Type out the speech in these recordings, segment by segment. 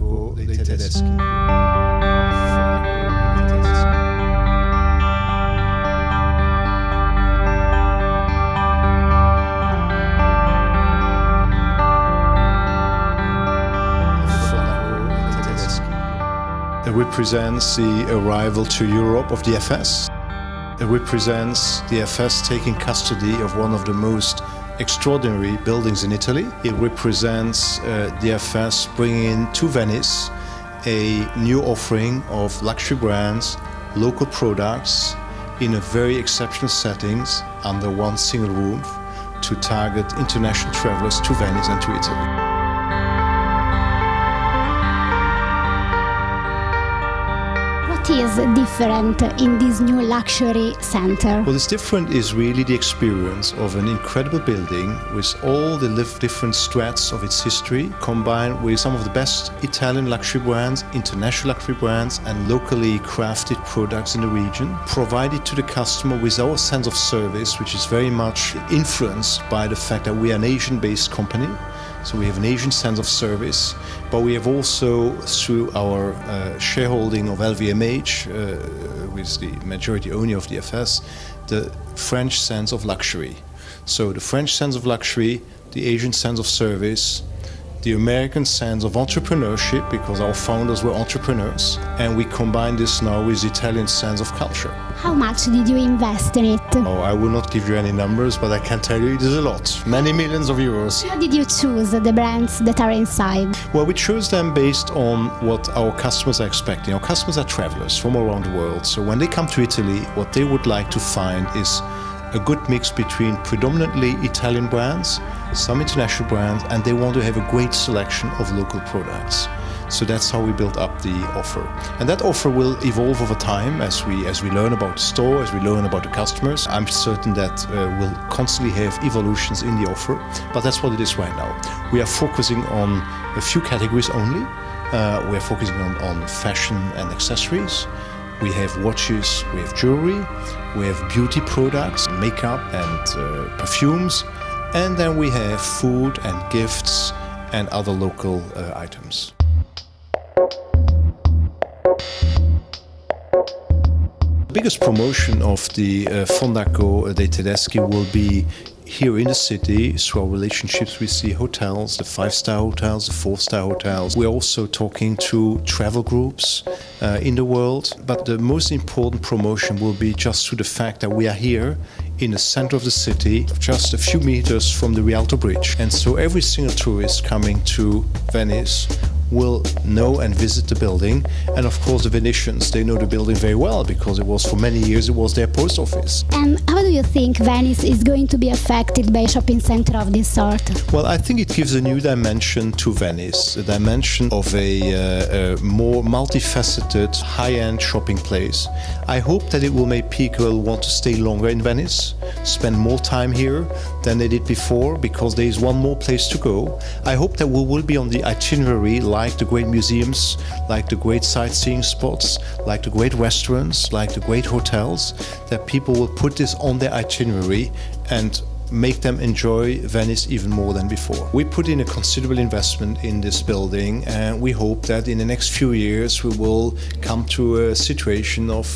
Fondaco dei tedeschi. It represents the arrival to Europe of the FS. It represents the FS taking custody of one of the most extraordinary buildings in Italy. It represents the FS bringing to Venice a new offering of luxury brands, local products in a very exceptional settings under one single roof to target international travelers to Venice and to Italy. What is different in this new luxury center? What is different is really the experience of an incredible building with all the different strats of its history, combined with some of the best Italian luxury brands, international luxury brands, and locally crafted products in the region, provided to the customer with our sense of service, which is very much influenced by the fact that we are an Asian-based company. So we have an Asian sense of service, but we have also, through our shareholding of Lvmh, with the majority owner of the FS, the French sense of luxury. So the French sense of luxury, the Asian sense of service, the American sense of entrepreneurship, because our founders were entrepreneurs, and we combine this now with the Italian sense of culture. How much did you invest in it? Oh, I will not give you any numbers, but I can tell you it is a lot, many millions of euros. How did you choose the brands that are inside? Well, we chose them based on what our customers are expecting. Our customers are travelers from around the world, so when they come to Italy, what they would like to find is a good mix between predominantly Italian brands, some international brands, and they want to have a great selection of local products. So that's how we built up the offer. And that offer will evolve over time as we learn about the store, as we learn about the customers. I'm certain that we'll constantly have evolutions in the offer, but that's what it is right now. We are focusing on a few categories only. We are focusing on fashion and accessories. We have watches, we have jewelry, we have beauty products, makeup and perfumes, and then we have food and gifts and other local items. The biggest promotion of the Fondaco dei Tedeschi will be here in the city through our relationships with the hotels, the 5-star hotels, the 4-star hotels. We're also talking to travel groups in the world, but the most important promotion will be just through the fact that we are here in the center of the city, just a few meters from the Rialto Bridge. And so every single tourist coming to Venice will know and visit the building, and of course the Venetians, they know the building very well because it was for many years it was their post office. And how do you think Venice is going to be affected by a shopping center of this sort? Well, I think it gives a new dimension to Venice, a dimension of a more multifaceted, high-end shopping place. I hope that it will make people want to stay longer in Venice, spend more time here than they did before, because there is one more place to go. I hope that we will be on the itinerary like the great museums, like the great sightseeing spots, like the great restaurants, like the great hotels, that people will put this on their itinerary and make them enjoy Venice even more than before. We put in a considerable investment in this building, and we hope that in the next few years we will come to a situation of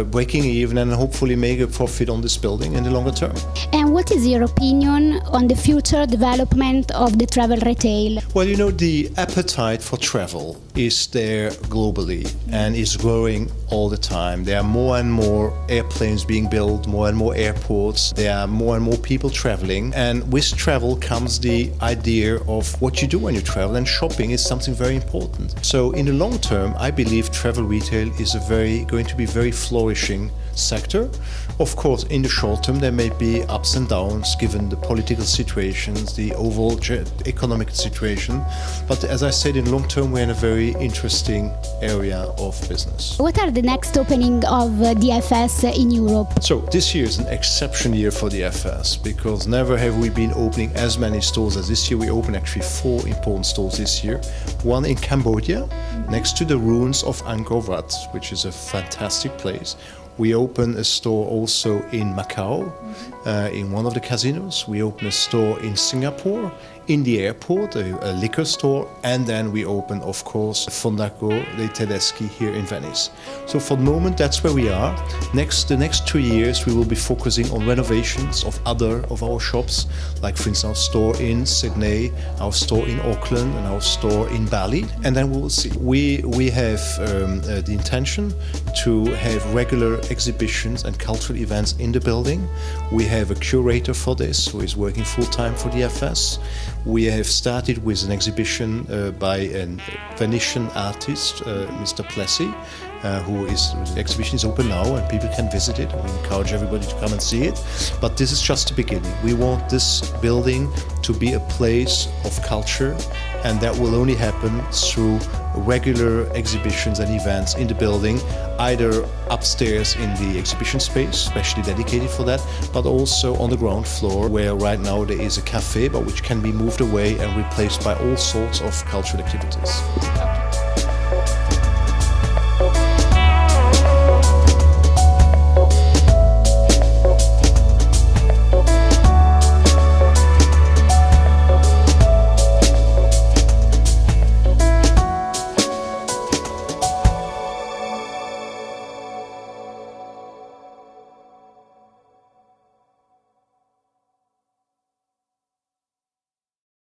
breaking even and hopefully make a profit on this building in the longer term. And what is your opinion on the future development of the travel retail? Well, you know, the appetite for travel is there globally and is growing all the time. There are more and more airplanes being built, more and more airports, there are more and more people traveling, and with travel comes the idea of what you do when you travel, and shopping is something very important. So in the long term, I believe travel retail is going to be very flourishing sector. Of course, in the short term, there may be ups and downs given the political situations, the overall economic situation. But as I said, in long term, we're in a very interesting area of business. What are the next opening of the FS in Europe? So this year is an exceptional year for the FS, because never have we been opening as many stores as this year. We opened actually 4 important stores this year. One in Cambodia, next to the ruins of Angkor Wat, which is a fantastic place. We opened a store also in Macau, in one of the casinos. We opened a store in Singapore, in the airport, a liquor store, and then we open, of course, Fondaco dei Tedeschi here in Venice. So for the moment, that's where we are. The next 2 years, we will be focusing on renovations of other of our shops, like for instance our store in Sydney, our store in Auckland, and our store in Bali. And then we will see. We have the intention to have regular exhibitions and cultural events in the building. We have a curator for this who is working full-time for the FS. We have started with an exhibition by a Venetian artist, Mr. Plessy, the exhibition is open now and people can visit it. We encourage everybody to come and see it. But this is just the beginning. We want this building to be a place of culture, and that will only happen through regular exhibitions and events in the building, either upstairs in the exhibition space, specially dedicated for that, but also on the ground floor, where right now there is a cafe, but which can be moved away and replaced by all sorts of cultural activities.